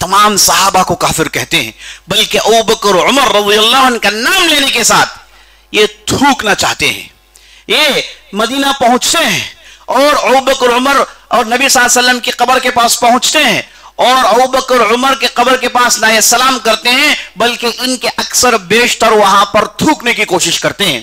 تمام صحابہ کو کافر کہتے ہیں، بلکہ ابو بکر عمر رضی اللہ عنہ کا نام لینے کے ساتھ یہ تھوکنا چاہتے ہیں۔ یہ مدینہ پہنچتے ہیں اور ابو بکر عمر اور نبی صلی اللہ علیہ وسلم کی قبر کے پاس پہنچتے ہیں اور ابو بکر عمر کے قبر کے پاس نہ سلام کرتے ہیں بلکہ ان کے اکثر بیشتر وہاں پر تھوکنے کی کوشش کرتے ہیں،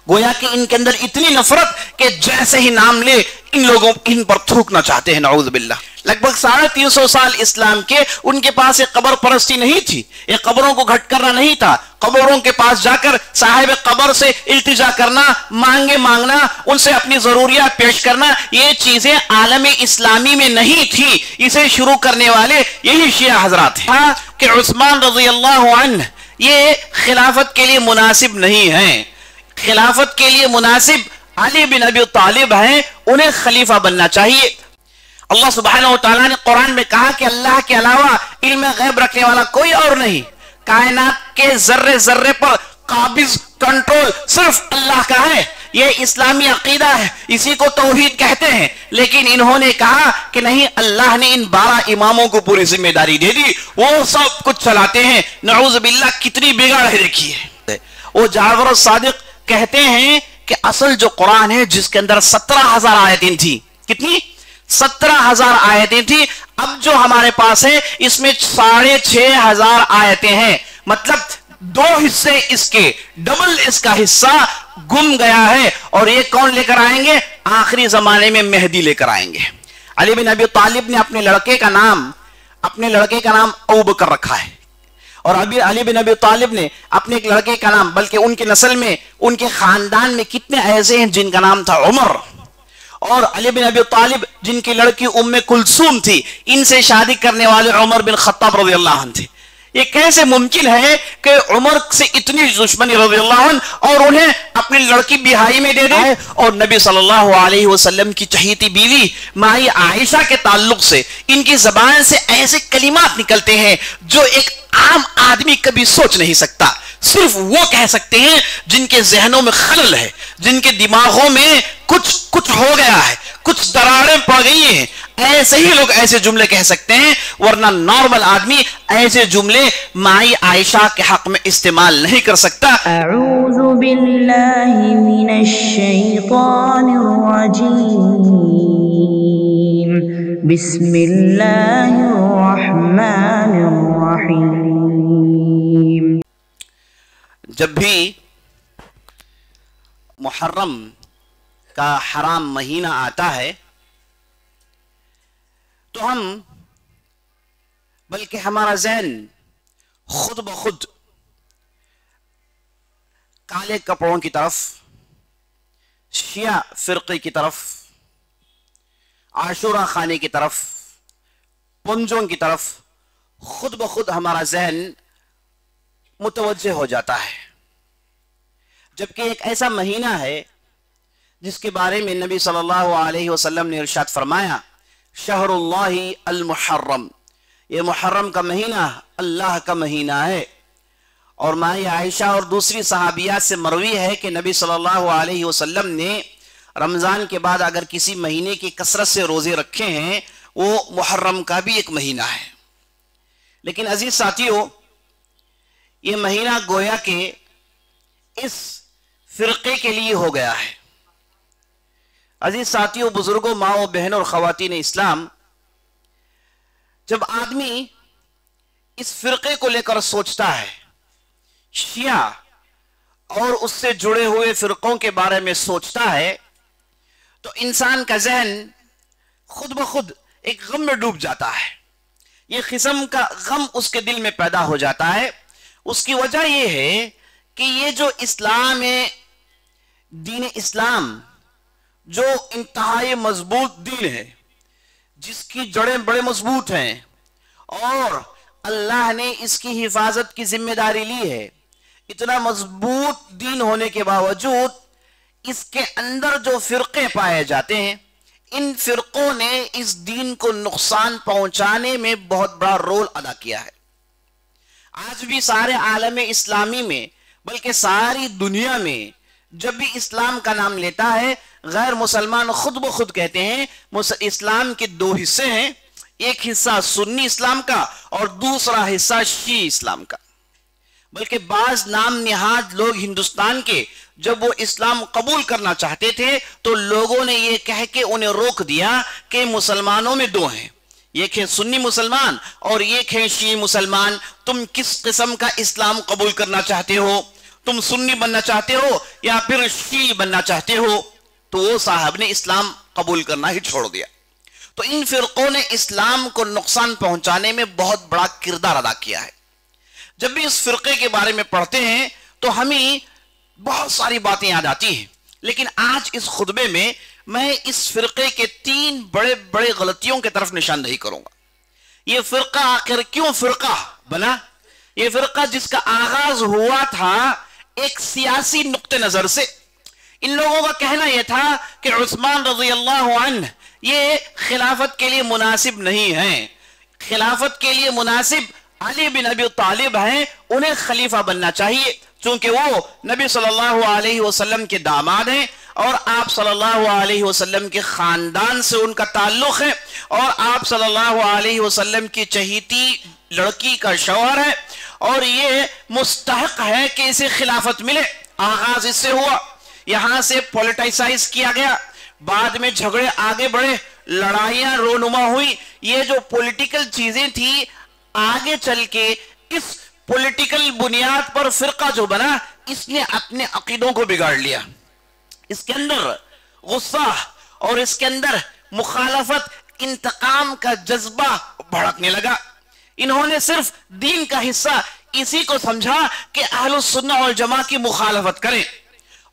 گویا کہ ان کے اندر اتنی نفرت کہ جیسے ہی نام لے ان لوگوں ان پر تھوکنا چاہتے ہیں، نعوذ باللہ۔ لگ بھگ 350 سال اسلام کے ان کے پاس ایک قبر پرستی نہیں تھی، یہ قبروں کو گھٹ کرنا نہیں تھا، قبروں کے پاس جا کر صاحب قبر سے التجا کرنا، مانگنا، ان سے اپنی ضروریات پیش کرنا، یہ چیزیں عالم اسلامی میں نہیں تھی۔ اسے شروع کرنے والے یہی شیعہ حضرات ہیں کہ عثمان رضی اللہ عنہ یہ خلافت کے لیے مناسب نہیں ہیں، خلافت کے لیے مناسب علی بن ابی طالب ہیں، انہیں خلیفہ بننا چاہیے۔ اللہ سبحانہ وتعالیٰ نے قرآن میں کہا کہ اللہ کے علاوہ علم غیب رکھنے والا کوئی اور نہیں، کائنات کے ذرے ذرے پر قابض کنٹرول صرف اللہ کا ہے، یہ اسلامی عقیدہ ہے، اسی کو توحید کہتے ہیں۔ لیکن انہوں نے کہا کہ نہیں، اللہ نے ان 12 اماموں کو پوری ذمہ داری دے دی، وہ سب کچھ چلاتے ہیں۔ نعوذ باللہ، کتنی بگاڑ ہے دیکھیے۔ وہ جعفر صادق کہتے ہیں کہ اصل جو قرآن ہے جس کے اندر 17,000 آیتیں تھی، کتنی؟ 17,000 آیتیں تھی، اب جو ہمارے پاس ہے اس میں 6,500 آیتیں ہیں، مطلب 2 حصے اس کے، ڈبل اس کا حصہ گم گیا ہے۔ اور یہ کون لے کر آئیں گے؟ آخری زمانے میں مہدی لے کر آئیں گے۔ علی بن ابی طالب نے اپنے لڑکے کا نام ابو بکر رکھا ہے، اور علی بن ابی طالب نے اپنے ایک لڑکے کا نام، بلکہ ان کی نسل میں، ان کے خاندان میں کتنے ایسے ہیں جن کا نام تھا عمر، اور علی بن ابی طالب جن کی لڑکی ام کلثوم تھی، ان سے شادی کرنے والے عمر بن خطاب رضی اللہ عنہ تھے۔ یہ کیسے ممکن ہے کہ عمر سے اتنی دشمنی رضی اللہ عنہ اور انہیں اپنی لڑکی بہائی میں دے دے؟ اور نبی صلی اللہ علیہ وسلم کی چہیتی بیوی مائی عائشہ کے تعلق سے ان کی زبان سے ایسے کلمات نکلتے ہیں جو ایک عام آدمی کبھی سوچ نہیں سکتا، صرف وہ کہہ سکتے ہیں جن کے ذہنوں میں خلل ہے، جن کے دماغوں میں کچھ ہو گیا ہے، کچھ دراڑیں پڑ گئی ہیں، ایسے ہی لوگ ایسے جملے کہہ سکتے ہیں، ورنہ نارمل آدمی ایسے جملے مائی عائشہ کے حق میں استعمال نہیں کر سکتا۔ اعوذ باللہ من الشیطان الرجیم، بسم اللہ الرحمن الرحیم۔ جب بھی محرم کا حرام مہینہ آتا ہے تو ہم، بلکہ ہمارا ذہن خود بخود کالے کپڑوں کی طرف، شیعہ فرقے کی طرف، عاشورہ خانے کی طرف، پنجوں کی طرف خود بخود ہمارا ذہن متوجہ ہو جاتا ہے، جبکہ ایک ایسا مہینہ ہے جس کے بارے میں نبی صلی اللہ علیہ وسلم نے ارشاد فرمایا، شہر اللہ المحرم، یہ محرم کا مہینہ اللہ کا مہینہ ہے۔ اور مائی عائشہ اور دوسری صحابیات سے مروی ہے کہ نبی صلی اللہ علیہ وسلم نے رمضان کے بعد اگر کسی مہینے کی کثرت سے روزے رکھے ہیں، وہ محرم کا بھی ایک مہینہ ہے۔ لیکن عزیز ساتھیوں، یہ مہینہ گویا کہ اس فرقے کے لیے ہو گیا ہے۔ عزیز ساتھیوں، بزرگوں، ماؤں، بہنوں اور خواتین اسلام، جب آدمی اس فرقے کو لے کر سوچتا ہے، شیعہ اور اس سے جڑے ہوئے فرقوں کے بارے میں سوچتا ہے، تو انسان کا ذہن خود بخود ایک غم میں ڈوب جاتا ہے، یہ قسم کا غم اس کے دل میں پیدا ہو جاتا ہے۔ اس کی وجہ یہ ہے کہ یہ جو اسلام ہے، دین اسلام جو انتہائی مضبوط دین ہے، جس کی جڑیں بڑے مضبوط ہیں، اور اللہ نے اس کی حفاظت کی ذمہ داری لی ہے، اتنا مضبوط دین ہونے کے باوجود اس کے اندر جو فرقے پائے جاتے ہیں، ان فرقوں نے اس دین کو نقصان پہنچانے میں بہت بڑا رول ادا کیا ہے۔ آج بھی سارے عالم اسلامی میں، بلکہ ساری دنیا میں جب بھی اسلام کا نام لیتا ہے، غیر مسلمان خود بخود کہتے ہیں اسلام کے 2 حصے ہیں، ایک حصہ سنی اسلام کا اور دوسرا حصہ شیعی اسلام کا. بلکہ بعض نام نہاد لوگ ہندوستان کے جب وہ اسلام قبول کرنا چاہتے تھے تو لوگوں نے یہ کہہ کے انہیں روک دیا کہ مسلمانوں میں دو ہیں، ایک ہے سنی مسلمان اور ایک ہے شیعی مسلمان، تم کس قسم کا اسلام قبول کرنا چاہتے ہو؟ تم سنی بننا چاہتے ہو یا پھر شیعی بننا چاہتے ہو؟ تو وہ صاحب نے اسلام قبول کرنا ہی چھوڑ دیا. تو ان فرقوں نے اسلام کو نقصان پہنچانے میں بہت بڑا کردار ادا کیا ہے. جب بھی اس فرقے کے بارے میں پڑھتے ہیں تو ہمیں بہت ساری باتیں یاد آتی ہیں، لیکن آج اس خطبے میں میں اس فرقے کے 3 بڑے بڑے غلطیوں کی طرف نشاندہی کروں گا. یہ فرقہ آخر کیوں فرقہ بنا؟ یہ فرقہ جس کا آغاز ہوا تھا ایک سیاسی نقطہ نظر سے. ان لوگوں کا کہنا یہ تھا کہ عثمان رضی اللہ عنہ یہ خلافت کے لیے مناسب نہیں ہیں، خلافت کے لیے مناسب علی بن ابی طالب ہیں، انہیں خلیفہ بننا چاہیے چونکہ وہ نبی صلی اللہ علیہ وسلم کے داماد ہیں اور آپ صلی اللہ علیہ وسلم کے خاندان سے ان کا تعلق ہے اور آپ صلی اللہ علیہ وسلم کی چہیتی لڑکی کا شوہر ہے اور یہ مستحق ہے کہ اسے خلافت ملے. آغاز اس سے ہوا، یہاں سے پولیٹائسائز کیا گیا، بعد میں جھگڑے آگے بڑھے، لڑائیاں رونما ہوئی. یہ جو پولیٹیکل چیزیں تھی آگے چل کے اس پولیٹیکل بنیاد پر فرقہ جو بنا اس نے اپنے عقیدوں کو بگاڑ لیا. اس کے اندر غصہ اور اس کے اندر مخالفت، انتقام کا جذبہ بھڑکنے لگا. انہوں نے صرف دین کا حصہ اسی کو سمجھا کہ اہل السنہ والجماعہ کی مخالفت کریں.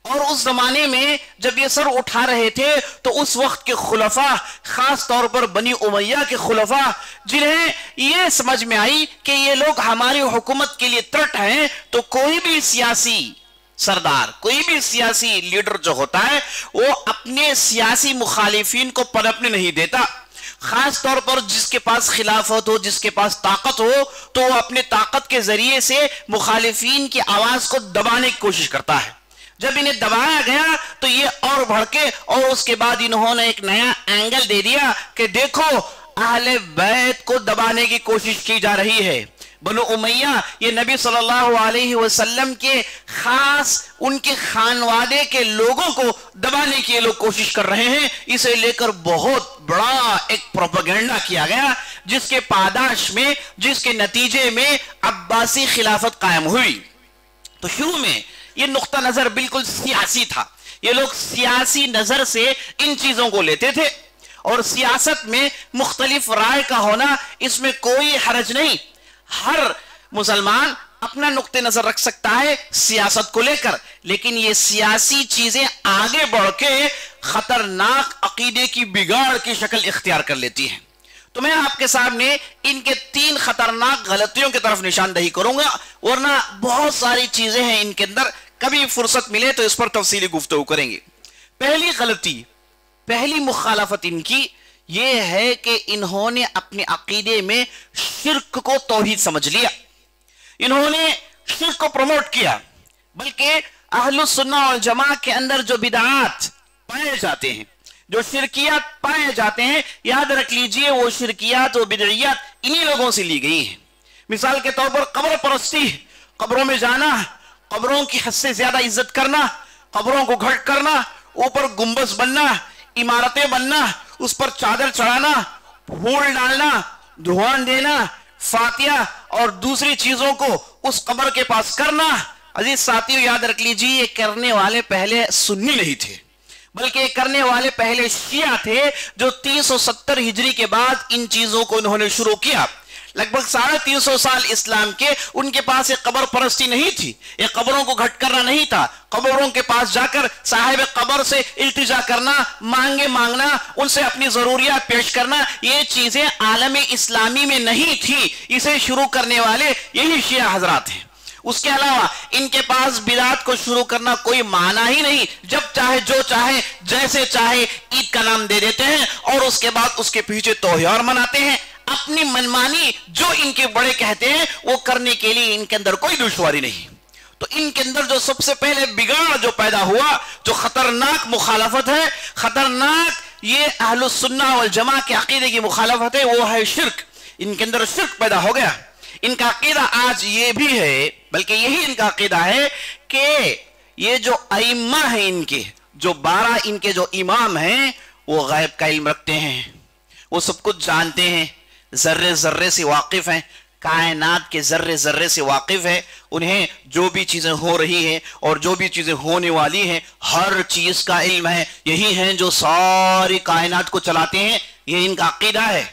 اور اس زمانے میں جب یہ سر اٹھا رہے تھے تو اس وقت کے خلفاء، خاص طور پر بنی امیہ کے خلفاء، جنہیں یہ سمجھ میں آئی کہ یہ لوگ ہماری حکومت کے لیے ترٹ ہیں، تو کوئی بھی سیاسی سردار، کوئی بھی سیاسی لیڈر جو ہوتا ہے وہ اپنے سیاسی مخالفین کو پنپنے نہیں دیتا. خاص طور پر جس کے پاس خلافت ہو، جس کے پاس طاقت ہو، تو وہ اپنے طاقت کے ذریعے سے مخالفین کی آواز کو دبانے کی کوشش کرتا ہے. جب انہیں دبایا گیا تو یہ اور بھڑکے اور اس کے بعد انہوں نے ایک نیا اینگل دے دیا کہ دیکھو اہل بیت کو دبانے کی کوشش کی جا رہی ہے. بنو امیہ یہ نبی صلی اللہ علیہ وسلم کے خاص ان کے خانوادے کے لوگوں کو دبانے کی لوگ کوشش کر رہے ہیں. اسے لے کر بہت بڑا ایک پروپیگنڈا کیا گیا جس کے پاداش میں، جس کے نتیجے میں عباسی خلافت قائم ہوئی. تو شروع میں یہ نقطہ نظر بالکل سیاسی تھا. یہ لوگ سیاسی نظر سے ان چیزوں کو لیتے تھے اور سیاست میں مختلف رائے کا ہونا اس میں کوئی حرج نہیں. ہر مسلمان اپنا نقطہ نظر رکھ سکتا ہے سیاست کو لے کر، لیکن یہ سیاسی چیزیں آگے بڑھ کے خطرناک عقیدے کی بگاڑ کی شکل اختیار کر لیتی ہیں. تو میں آپ کے سامنے ان کے 3 خطرناک غلطیوں کی طرف نشاندہی کروں گا، ورنہ بہت ساری چیزیں ہیں ان کے اندر، کبھی فرصت ملے تو اس پر تفصیلی گفتگو کریں گے. پہلی غلطی، پہلی مخالفت ان کی یہ ہے کہ انہوں نے اپنے عقیدے میں شرک کو توحید سمجھ لیا. انہوں نے شرک کو پروموٹ کیا، بلکہ اہل السنہ والجماعہ کے اندر جو بدعات پائے جاتے ہیں، جو شرکیات پائے جاتے ہیں، یاد رکھ لیجئے وہ شرکیات و بدعیات انہی لوگوں سے لی گئی ہیں. مثال کے طور پر قبر پرستی، قبروں میں جانا، قبروں کی حد سے زیادہ عزت کرنا، قبروں کو گھٹ کرنا، اوپر گنبد بننا، عمارتیں بننا، اس پر چادر چڑھانا، پھول ڈالنا، دھواں دینا، فاتحہ اور دوسری چیزوں کو اس قبر کے پاس کرنا. عزیز ساتھیو یاد رکھ لیجئے یہ کرنے والے پہلے سنی نہیں تھے، بلکہ کرنے والے پہلے شیعہ تھے جو 370 ہجری کے بعد ان چیزوں کو انہوں نے شروع کیا. لگ بھگ 350 سال اسلام کے ان کے پاس ایک قبر پرستی نہیں تھی، ایک قبروں کو گھٹ کرنا نہیں تھا. قبروں کے پاس جا کر صاحب قبر سے التجا کرنا، مانگنا، ان سے اپنی ضروریات پیش کرنا، یہ چیزیں عالم اسلامی میں نہیں تھی. اسے شروع کرنے والے یہی شیعہ حضرات ہیں. اس کے علاوہ ان کے پاس بدعات کو شروع کرنا کوئی معنی ہی نہیں. جب چاہے جو چاہے جیسے چاہے عید کا نام دے دیتے ہیں اور اس کے بعد اس کے پیچھے تہوار مناتے ہیں. اپنی منمانی جو ان کے بڑے کہتے ہیں وہ کرنے کے لیے ان کے اندر کوئی دشواری نہیں. تو ان کے اندر جو سب سے پہلے بگاڑ جو پیدا ہوا، جو خطرناک مخالفت ہے، خطرناک یہ اہل السنہ والجماع کے عقیدے کی مخالفت ہے، وہ ہے شرک. ان کے اندر شرک پیدا ہو گیا. ان کا عقیدہ آج یہ بھی ہے، بلکہ یہی ان کا عقیدہ ہے کہ یہ جو ائمہ ہیں، ان کے جو 12 ان کے جو امام ہیں، وہ غیب کا علم رکھتے ہیں، وہ سب کچھ جانتے ہیں، ذرے ذرے سے واقف ہیں، کائنات کے ذرے ذرے سے واقف ہے. انہیں جو بھی چیزیں ہو رہی ہیں اور جو بھی چیزیں ہونے والی ہیں، ہر چیز کا علم ہے. یہی ہیں جو ساری کائنات کو چلاتے ہیں. یہ ان کا عقیدہ ہے.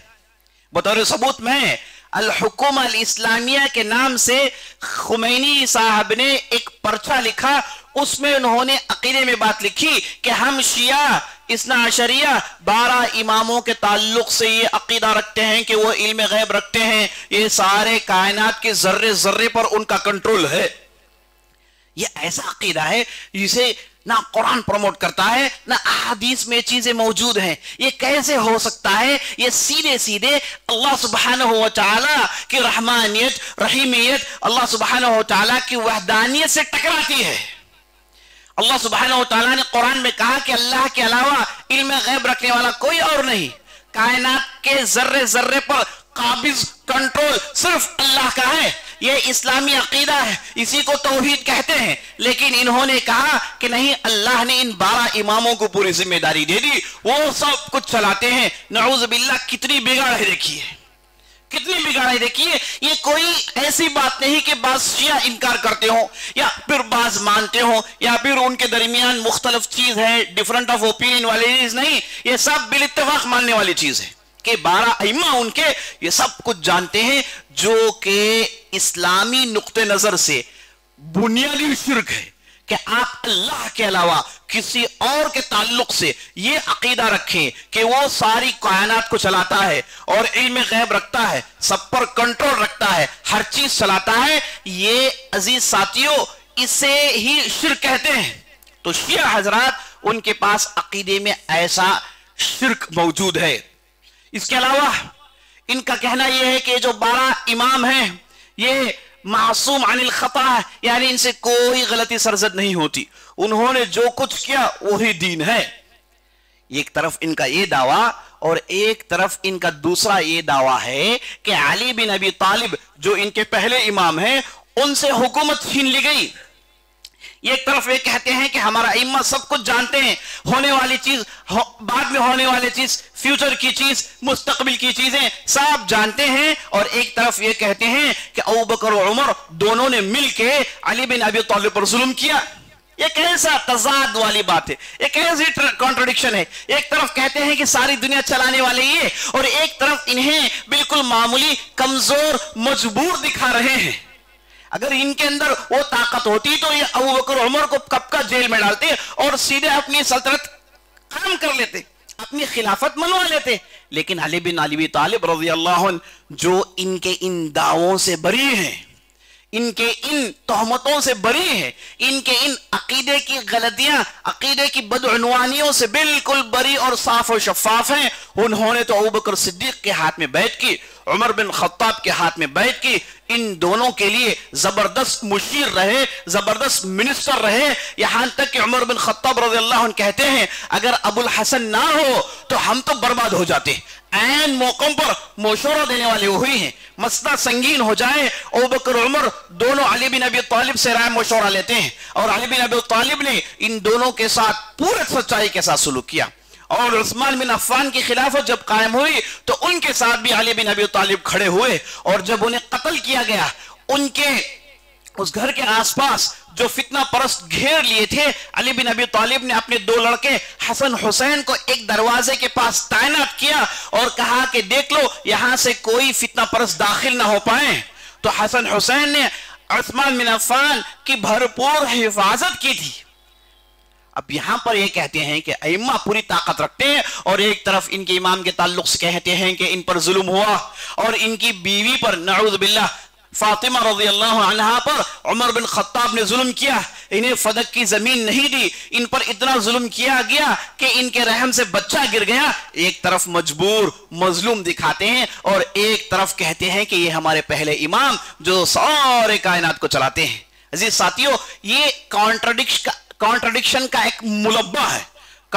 بطور ثبوت میں الحکومہ الاسلامیہ کے نام سے خمینی صاحب نے ایک پرچہ لکھا. اس میں انہوں نے عقیدے میں بات لکھی کہ ہم شیعہ اثنا عشریہ 12 اماموں کے تعلق سے یہ عقیدہ رکھتے ہیں کہ وہ علم غیب رکھتے ہیں، یہ سارے کائنات کے ذرے ذرے پر ان کا کنٹرول ہے. یہ ایسا عقیدہ ہے جسے نہ قرآن پروموٹ کرتا ہے، نہ احادیث میں چیزیں موجود ہیں. یہ کیسے ہو سکتا ہے؟ یہ سیدھے سیدھے اللہ سبحانہ و تعالی کی رحمانیت، رحیمیت، اللہ سبحانہ و تعالی کی وحدانیت سے ٹکراتی ہے. اللہ سبحانہ و تعالیٰ نے قرآن میں کہا کہ اللہ کے علاوہ علم غیب رکھنے والا کوئی اور نہیں. کائنات کے ذرے ذرے پر قابض، کنٹرول صرف اللہ کا ہے. یہ اسلامی عقیدہ ہے، اسی کو توحید کہتے ہیں. لیکن انہوں نے کہا کہ نہیں، اللہ نے ان 12 اماموں کو پوری ذمہ داری دے دی، وہ سب کچھ چلاتے ہیں. نعوذ باللہ، کتنی بگاڑ ہے دیکھیے، کتنی بگاڑ ہے دیکھیے. یہ کوئی ایسی بات نہیں کہ بعض شیعہ انکار کرتے ہوں یا پھر بعض مانتے ہوں یا پھر ان کے درمیان مختلف چیز ہے، ڈیفرنٹ آف اوپینین والی چیز نہیں. یہ سب بالاتفاق ماننے والی چیز ہے کہ 12 ائمہ ان کے یہ سب کچھ جانتے ہیں، جو کہ اسلامی نقطہ نظر سے بنیادی شرک ہے کہ آپ اللہ کے علاوہ کسی اور کے تعلق سے یہ عقیدہ رکھیں کہ وہ ساری کائنات کو چلاتا ہے اور علم غیب رکھتا ہے، سب پر کنٹرول رکھتا ہے، ہر چیز چلاتا ہے. یہ عزیز ساتھیوں، اسے ہی شرک کہتے ہیں. تو شیعہ حضرات، ان کے پاس عقیدے میں ایسا شرک موجود ہے. اس کے علاوہ ان کا کہنا یہ ہے کہ جو 12 امام ہیں یہ معصوم عن الخطا ہے، یعنی ان سے کوئی غلطی سرزد نہیں ہوتی، انہوں نے جو کچھ کیا وہی دین ہے. ایک طرف ان کا یہ دعویٰ اور ایک طرف ان کا دوسرا یہ دعویٰ ہے کہ علی بن ابی طالب جو ان کے پہلے امام ہیں، ان سے حکومت چھین لی گئی. ایک طرف یہ کہتے ہیں کہ ہمارا ائمہ سب کچھ جانتے ہیں، ہونے والی چیز، بعد میں ہونے والی چیز، فیوچر کی چیز، مستقبل کی چیزیں سب جانتے ہیں. اور ایک طرف یہ کہتے ہیں کہ ابوبکر و عمر دونوں نے مل کے علی بن ابی طالب پر ظلم کیا. یہ کیسا تضاد والی بات ہے، یہ کیسی کانٹرڈکشن ہے. ایک طرف کہتے ہیں کہ ساری دنیا چلانے والے یہ، اور ایک طرف انہیں بالکل معمولی کمزور مجبور دکھا رہے ہیں. اگر ان کے اندر وہ طاقت ہوتی تو یہ ابوبکر عمر کو کب کا جیل میں ڈالتے اور سیدھے اپنی سلطنت قائم کر لیتے، اپنی خلافت منوا لیتے. لیکن علی بن ابی طالب رضی اللہ عنہ جو ان کے ان دعووں سے بری ہیں، ان کے ان تہمتوں سے بری ہیں، ان کے ان عقیدے کی غلطیاں، عقیدے کی بدعنوانیوں سے بالکل بری اور صاف و شفاف ہیں. انہوں نے تو ابوبکر صدیق کے ہاتھ میں بیعت کی، عمر بن خطاب کے ہاتھ میں بیعت کی. ان دونوں کے لیے زبردست مشیر رہے، زبردست منسٹر رہے. یہاں تک کہ عمر بن خطاب رضی اللہ عنہ کہتے ہیں اگر ابو الحسن نہ ہو تو ہم تو برباد ہو جاتے. عین موقع پر مشورہ دینے والے وہی ہیں. مسئلہ سنگین ہو جائے، ابوبکر عمر دونوں علی بن ابی طالب سے رائے مشورہ لیتے ہیں، اور علی بن ابی طالب نے ان دونوں کے ساتھ پورے سچائی کے ساتھ سلوک کیا. اور عثمان بن عفان کی خلافت جب قائم ہوئی تو ان کے ساتھ بھی علی بن ابی طالب کھڑے ہوئے، اور جب انہیں قتل کیا گیا، ان کے اس گھر کے آس پاس جو فتنہ پرست گھیر لیے تھے، علی بن ابی طالب نے اپنے 2 لڑکے حسن حسین کو ایک دروازے کے پاس تعینات کیا اور کہا کہ دیکھ لو یہاں سے کوئی فتنہ پرست داخل نہ ہو پائے. تو حسن حسین نے عثمان بن عفان کی بھرپور حفاظت کی تھی. اب یہاں پر یہ کہتے ہیں کہ ائمہ پوری طاقت رکھتے ہیں، اور ایک طرف ان کے امام کے تعلق سے کہتے ہیں کہ ان پر ظلم ہوا، اور ان کی بیوی پر نعوذ باللہ فاطمہ رضی اللہ عنہا پر عمر بن خطاب نے ظلم کیا، انہیں فدق کی زمین نہیں دی، ان پر اتنا ظلم کیا گیا کہ ان کے رحم سے بچہ گر گیا. ایک طرف مجبور مظلوم دکھاتے ہیں اور ایک طرف کہتے ہیں کہ یہ ہمارے پہلے امام جو سارے کائنات کو چلاتے ہیں. عزیز ساتھیوں، یہ کانٹرڈکشن کا ایک ملبہ ہے،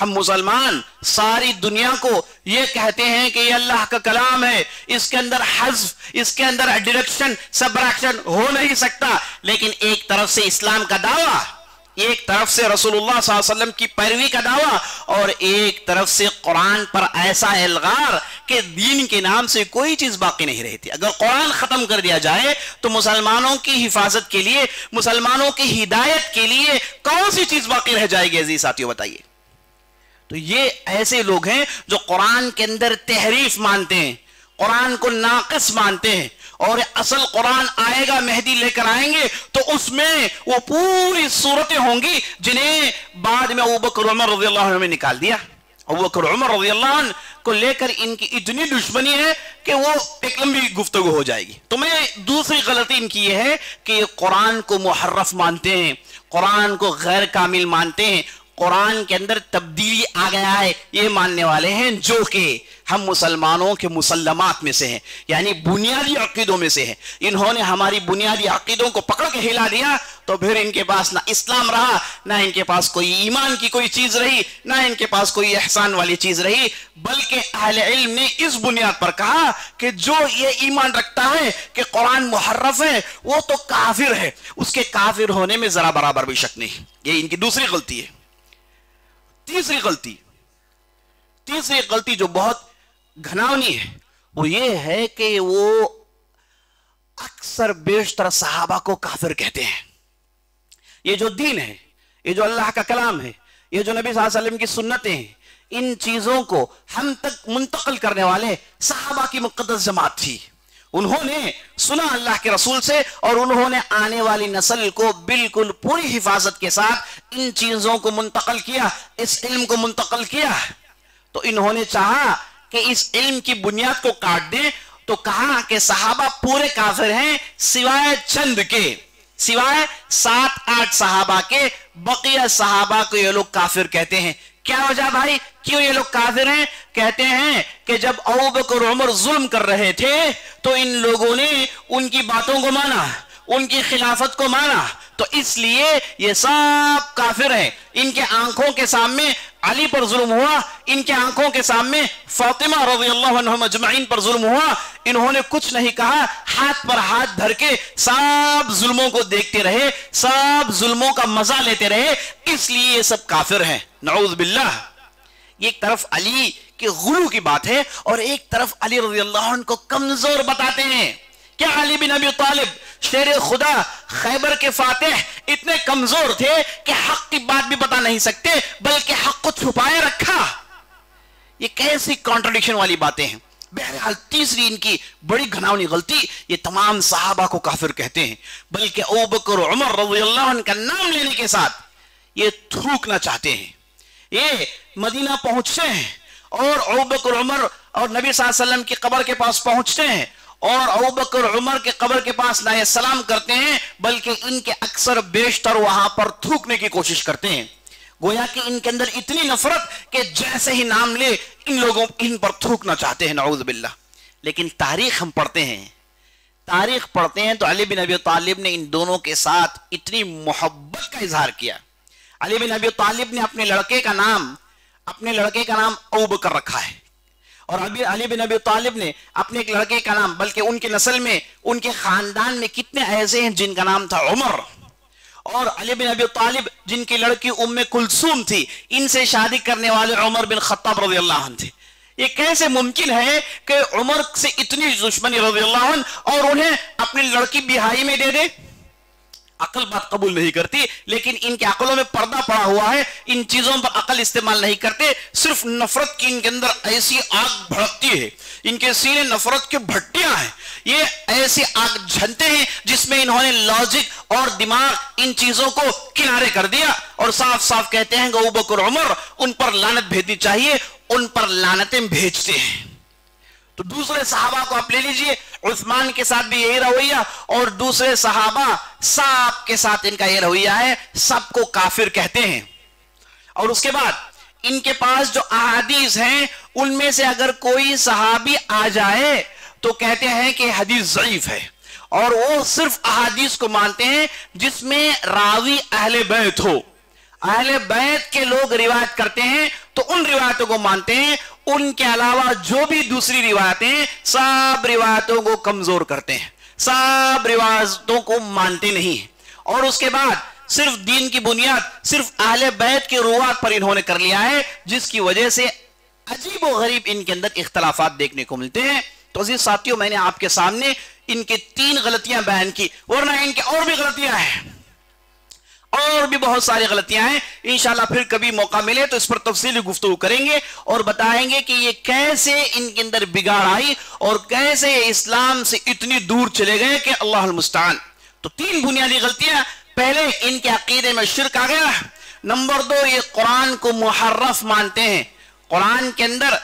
ہم مسلمان ساری دنیا کو یہ کہتے ہیں کہ یہ اللہ کا کلام ہے، اس کے اندر حذف، اس کے اندر ڈڈکشن، سبٹریکشن ہو نہیں سکتا، لیکن ایک طرف سے اسلام کا دعویٰ، ایک طرف سے رسول اللہ صلی اللہ علیہ وسلم کی پیروی کا دعویٰ، اور ایک طرف سے قرآن پر ایسا الغار کہ دین کے نام سے کوئی چیز باقی نہیں رہتی۔ اگر قرآن ختم کر دیا جائے تو مسلمانوں کی حفاظت کے لیے، مسلمانوں کی ہدایت کے لیے کون سی چیز باقی رہ جائے گی؟ عزیز ساتھیو بتائیے۔ تو یہ ایسے لوگ ہیں جو قرآن کے اندر تحریف مانتے ہیں، قرآن کو ناقص مانتے ہیں، اور اصل قرآن آئے گا، مہدی لے کر آئیں گے تو اس میں وہ پوری صورتیں ہوں گی جنہیں بعد میں ابوبکر عمر رضی اللہ عنہ نے نکال دیا۔ ابوبکر عمر رضی اللہ عنہ کو لے کر ان کی اتنی دشمنی ہے کہ وہ ایک لمبی گفتگو ہو جائے گی۔ تو میں دوسری غلطی ان کی یہ ہے کہ یہ قرآن کو محرف مانتے ہیں، قرآن کو غیر کامل مانتے ہیں، قرآن کے اندر تبدیلی آ گیا ہے یہ ماننے والے ہیں، جو کہ ہم مسلمانوں کے مسلمات میں سے ہیں، یعنی بنیادی عقیدوں میں سے ہیں۔ انہوں نے ہماری بنیادی عقیدوں کو پکڑ کے ہلا دیا تو پھر ان کے پاس نہ اسلام رہا، نہ ان کے پاس کوئی ایمان کی کوئی چیز رہی، نہ ان کے پاس کوئی احسان والی چیز رہی، بلکہ اہل علم نے اس بنیاد پر کہا کہ جو یہ ایمان رکھتا ہے کہ قرآن محرف ہے وہ تو کافر ہے، اس کے کافر ہونے میں ذرا برابر بھی شک نہیں۔ یہ ان کی دوسری غلطی ہے۔ تیسری غلطی جو بہت گھناؤنی ہے وہ یہ ہے کہ وہ اکثر بیشتر صحابہ کو کافر کہتے ہیں۔ یہ جو دین ہے، یہ جو اللہ کا کلام ہے، یہ جو نبی صلی اللہ علیہ وسلم کی سنتیں ہیں، ان چیزوں کو ہم تک منتقل کرنے والے صحابہ کی مقدس جماعت تھی۔ انہوں نے سنا اللہ کے رسول سے اور انہوں نے آنے والی نسل کو بالکل پوری حفاظت کے ساتھ ان چیزوں کو منتقل کیا، اس علم کو منتقل کیا۔ تو انہوں نے چاہا کہ اس علم کی بنیاد کو کاٹ دیں، تو کہا کہ صحابہ پورے کافر ہیں سوائے چند کے، سوائے 7-8 صحابہ کے، بقیہ صحابہ کو یہ لوگ کافر کہتے ہیں۔ کیا وجہ بھائی، کیوں یہ لوگ کافر ہیں؟ کہتے ہیں کہ جب ابوبکر عمر ظلم کر رہے تھے تو ان لوگوں نے ان کی باتوں کو مانا، ان کی خلافت کو مانا، تو اس لیے یہ سب کافر ہیں۔ ان کے آنکھوں کے سامنے علی پر ظلم ہوا، ان کے آنکھوں کے سامنے فاطمہ رضی اللہ عنہم اجمعین پر ظلم ہوا، انہوں نے کچھ نہیں کہا، ہاتھ پر ہاتھ دھر کے سب ظلموں کو دیکھتے رہے، سب ظلموں کا مزہ لیتے رہے، اس لیے یہ سب کافر ہیں۔ نعوذ باللہ۔ ایک طرف علی کے غلو کی بات ہے اور ایک طرف علی رضی اللہ عنہ کو کمزور بتاتے ہیں۔ کیا علی بن ابی طالب شیر خدا، خیبر کے فاتح اتنے کمزور تھے کہ حق کی بات بھی بتا نہیں سکتے بلکہ حق کو چھپائے رکھا؟ یہ کیسی کانٹرڈکشن والی باتیں ہیں۔ بہرحال تیسری ان کی بڑی گھناؤنی غلطی، یہ تمام صحابہ کو کافر کہتے ہیں، بلکہ ابوبکر عمر رضی اللہ عنہ کا نام لینے کے ساتھ یہ تھوکنا چاہتے ہیں۔ یہ مدینہ پہنچتے ہیں اور ابوبکر عمر اور نبی صلی اللہ علیہ وسلم کی قبر کے پاس پہنچتے ہیں اور ابوبکر عمر کے قبر کے پاس نہ سلام کرتے ہیں بلکہ ان کے اکثر بیشتر وہاں پر تھوکنے کی کوشش کرتے ہیں، گویا کہ ان کے اندر اتنی نفرت کہ جیسے ہی نام لے ان لوگوں ان پر تھوکنا چاہتے ہیں۔ نعوذ باللہ۔ لیکن تاریخ ہم پڑھتے ہیں تو علی بن ابی طالب نے ان دونوں کے ساتھ اتنی محبت کا اظہار کیا۔ علی بن ابی طالب نے اپنے لڑکے کا نام ابوبکر رکھا ہے، اور علی بن ابی طالب نے اپنے ایک لڑکے کا نام، بلکہ ان کے نسل میں، ان کے خاندان میں کتنے ایسے ہیں جن کا نام تھا عمر، اور علی بن ابی طالب جن کی لڑکی ام کلثوم تھی، ان سے شادی کرنے والے عمر بن خطاب رضی اللہ عنہ تھے۔ یہ کیسے ممکن ہے کہ عمر سے اتنی دشمنی رضی اللہ عنہ اور انہیں اپنی لڑکی بیاہی میں دے دے؟ عقل بات قبول نہیں کرتی، لیکن ان کے عقلوں میں پردہ پڑا ہوا ہے، ان چیزوں پر عقل استعمال نہیں کرتے، صرف نفرت کی ان کے اندر ایسی آگ بھڑکتی ہے، ان کے سینے نفرت کے بھٹیاں ہیں، یہ ایسی آگ جھنتے ہیں جس میں انہوں نے لاجک اور دماغ ان چیزوں کو کنارے کر دیا اور صاف صاف کہتے ہیں کہ ابوبکر عمر ان پر لعنت بھیجنی چاہیے، ان پر لعنتیں بھیجتے ہیں۔ تو دوسرے صحابہ کو آپ لے لیجئے، عثمان کے ساتھ بھی یہی رویہ اور دوسرے صحابہ سب کے ساتھ ان کا یہ رویہ ہے، سب کو کافر کہتے ہیں۔ اور اس کے بعد ان کے پاس جو احادیث ہیں ان میں سے اگر کوئی صحابی آ جائے تو کہتے ہیں کہ حدیث ضعیف ہے، اور وہ صرف احادیث کو مانتے ہیں جس میں راوی اہل بیت ہو، اہل بیت کے لوگ روایت کرتے ہیں تو ان روایتوں کو مانتے ہیں، ان کے علاوہ جو بھی دوسری روایتیں سب روایتوں کو کمزور کرتے ہیں، سب روایتوں کو مانتے نہیں ہیں۔ اور اس کے بعد صرف دین کی بنیاد صرف اہل بیت کے روایت پر انہوں نے کر لیا ہے، جس کی وجہ سے عجیب و غریب ان کے اندر اختلافات دیکھنے کو ملتے ہیں۔ تو عزیز ساتھیوں، میں نے آپ کے سامنے ان کے 3 غلطیاں بیان کی، ورنہ ان کے اور بھی غلطیاں ہیں، اور بھی بہت ساری غلطیاں ہیں۔ انشاءاللہ پھر کبھی موقع ملے تو اس پر تفصیلی گفتگو کریں گے اور بتائیں گے کہ یہ کیسے ان کے اندر بگاڑ آئی اور کیسے اسلام سے اتنی دور چلے گئے کہ اللہ المستعان۔ تو 3 بنیادی غلطیاں، پہلے ان کے عقیدے میں شرک آ گیا، نمبر 2 یہ قرآن کو محرف مانتے ہیں، قرآن کے اندر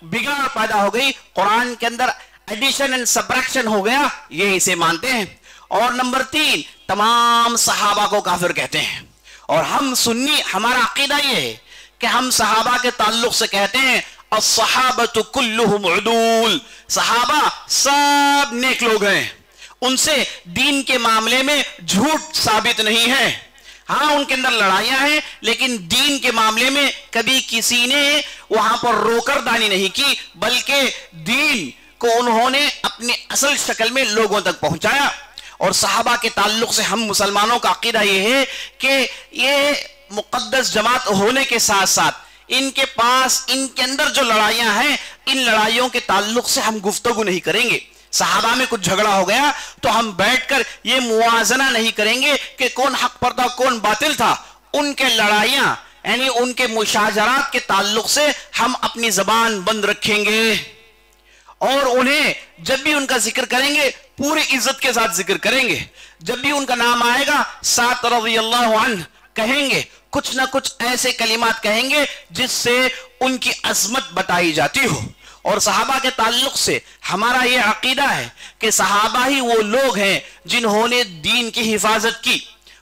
بگاڑ پیدا ہو گئی، قرآن کے اندر ایڈیشن اینڈ سبٹریکشن ہو گیا، یہ اسے مانتے ہیں، اور نمبر 3 تمام صحابہ کو کافر کہتے ہیں۔ اور ہم سنی، ہمارا عقیدہ یہ ہے کہ ہم صحابہ کے تعلق سے کہتے ہیں الصحابۃ کلہم عدول، صحابہ سب نیک لوگ ہیں، ان سے دین کے معاملے میں جھوٹ ثابت نہیں ہے۔ ہاں ان کے اندر لڑائیاں ہیں، لیکن دین کے معاملے میں کبھی کسی نے وہاں پر روکر دانی نہیں کی، بلکہ دین کو انہوں نے اپنی اصل شکل میں لوگوں تک پہنچایا۔ اور صحابہ کے تعلق سے ہم مسلمانوں کا عقیدہ یہ ہے کہ یہ مقدس جماعت ہونے کے ساتھ ساتھ ان کے پاس ان کے اندر جو لڑائیاں ہیں، ان لڑائیوں کے تعلق سے ہم گفتگو نہیں کریں گے۔ صحابہ میں کچھ جھگڑا ہو گیا تو ہم بیٹھ کر یہ موازنہ نہیں کریں گے کہ کون حق پر تھا کون باطل تھا، ان کے لڑائیاں یعنی ان کے مشاجرات کے تعلق سے ہم اپنی زبان بند رکھیں گے، اور انہیں جب بھی ان کا ذکر کریں گے پوری عزت کے ساتھ ذکر کریں گے، جب بھی ان کا نام آئے گا سعد رضی اللہ عنہ کہیں گے، کچھ نہ کچھ ایسے کلمات کہیں گے جس سے ان کی عظمت بتائی جاتی ہو۔ اور صحابہ کے تعلق سے ہمارا یہ عقیدہ ہے کہ صحابہ ہی وہ لوگ ہیں جنہوں نے دین کی حفاظت کی،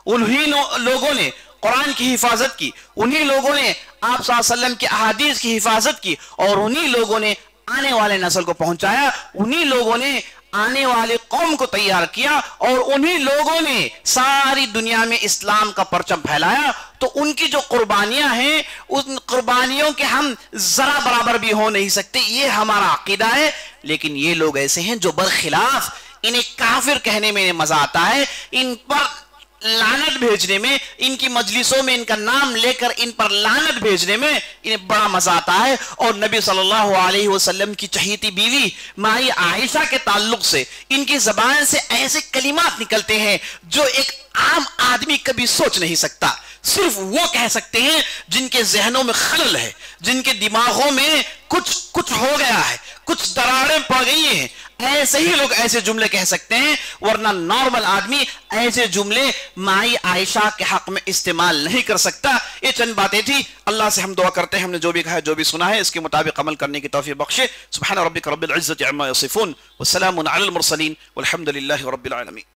انہی لوگوں نے قرآن کی حفاظت کی، انہی لوگوں نے آپ صلی اللہ علیہ وسلم کی احادیث کی حفاظت کی، اور انہی لوگوں نے آنے والے نسل کو پہنچایا، انہی لوگوں نے آنے والے قوم کو تیار کیا، اور انہی لوگوں نے ساری دنیا میں اسلام کا پرچم پھیلایا۔ تو ان کی جو قربانیاں ہیں ان قربانیوں کے ہم ذرا برابر بھی ہو نہیں سکتے، یہ ہمارا عقیدہ ہے۔ لیکن یہ لوگ ایسے ہیں جو برخلاف انہیں کافر کہنے میں مزہ آتا ہے، ان پر لعنت بھیجنے میں، ان کی مجلسوں میں ان کا نام لے کر ان پر لعنت بھیجنے میں انہیں بڑا مزہ آتا ہے۔ اور نبی صلی اللہ علیہ وسلم کی چہیتی بیوی مائی عائشہ کے تعلق سے ان کی زبان سے ایسے کلمات نکلتے ہیں جو ایک عام آدمی کبھی سوچ نہیں سکتا، صرف وہ کہہ سکتے ہیں جن کے ذہنوں میں خلل ہے، جن کے دماغوں میں کچھ ہو گیا ہے، کچھ دراڑیں پڑ گئی ہیں، ایسے ہی لوگ ایسے جملے کہہ سکتے ہیں، ورنہ نارمل آدمی ایسے جملے مائی عائشہ کے حق میں استعمال نہیں کر سکتا۔ یہ چند باتیں تھی، اللہ سے ہم دعا کرتے ہیں ہم نے جو بھی کہا جو بھی سنا ہے اس کے مطابق عمل کرنے کی توفیق بخشے۔ سبحان ربک رب العزت عما یصفون والسلام علی المرسلین والحمد للہ رب العالمین۔